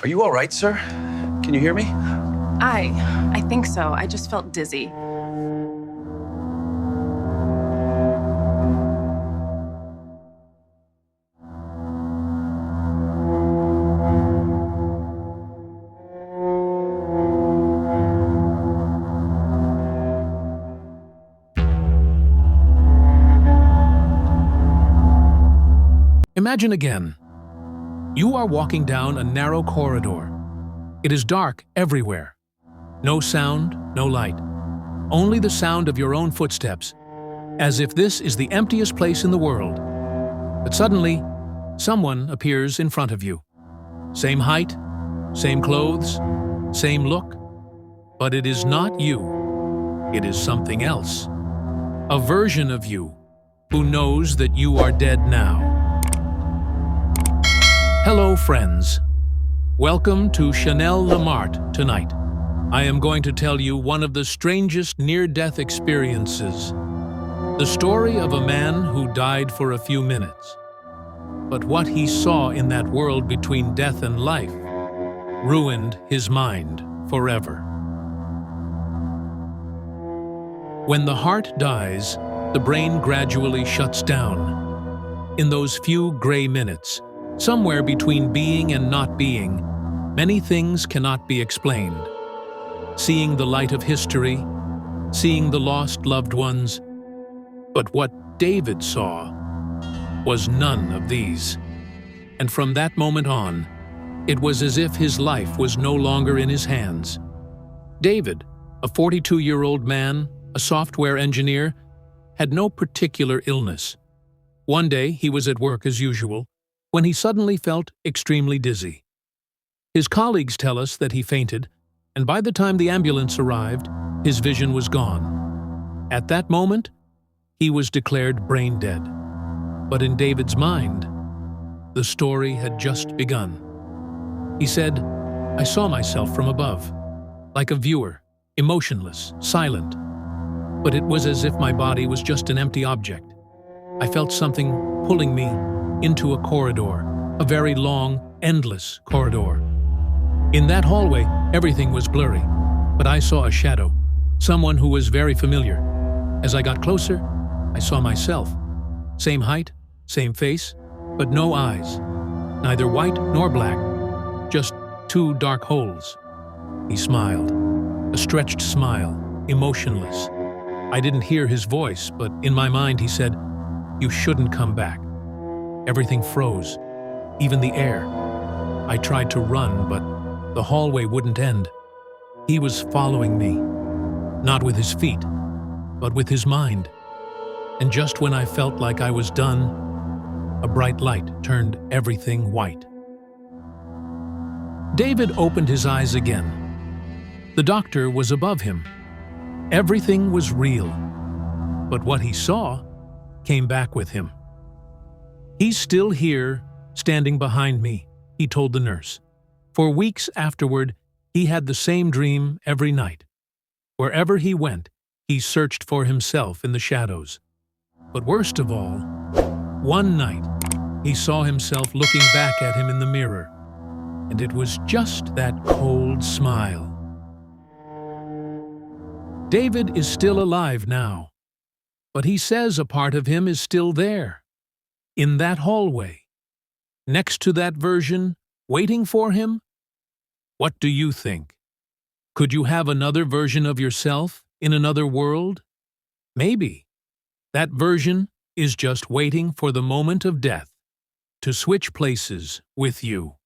Are you all right, sir? Can you hear me? I think so. I just felt dizzy. Imagine again. You are walking down a narrow corridor. It is dark everywhere. No sound, no light. Only the sound of your own footsteps, as if this is the emptiest place in the world. But suddenly, someone appears in front of you. Same height, same clothes, same look. But it is not you. It is something else. A version of you who knows that you are dead now. Hello, friends. Welcome to Chanel Lamart tonight. I am going to tell you one of the strangest near-death experiences. The story of a man who died for a few minutes. But what he saw in that world between death and life ruined his mind forever. When the heart dies, the brain gradually shuts down. In those few gray minutes, somewhere between being and not being, many things cannot be explained. Seeing the light of history, seeing the lost loved ones. But what David saw was none of these. And from that moment on, it was as if his life was no longer in his hands. David, a 42-year-old man, a software engineer, had no particular illness. One day, he was at work as usual, when he suddenly felt extremely dizzy. His colleagues tell us that he fainted, and by the time the ambulance arrived, his vision was gone. At that moment, he was declared brain dead. But in David's mind, the story had just begun. He said, "I saw myself from above, like a viewer, emotionless, silent. But it was as if my body was just an empty object. I felt something pulling me into a corridor, a very long, endless corridor. In that hallway, everything was blurry, but I saw a shadow, someone who was very familiar. As I got closer, I saw myself. Same height, same face, but no eyes. Neither white nor black, just two dark holes." He smiled, a stretched smile, emotionless. I didn't hear his voice, but in my mind he said, "You shouldn't come back." Everything froze, even the air. I tried to run, but the hallway wouldn't end. He was following me, not with his feet, but with his mind. And just when I felt like I was done, a bright light turned everything white. David opened his eyes again. The doctor was above him. Everything was real, but what he saw came back with him. "He's still here, standing behind me," he told the nurse. For weeks afterward, he had the same dream every night. Wherever he went, he searched for himself in the shadows. But worst of all, one night, he saw himself looking back at him in the mirror, and it was just that cold smile. David is still alive now, but he says a part of him is still there. In that hallway, next to that version, waiting for him? What do you think? Could you have another version of yourself in another world? Maybe. That version is just waiting for the moment of death to switch places with you.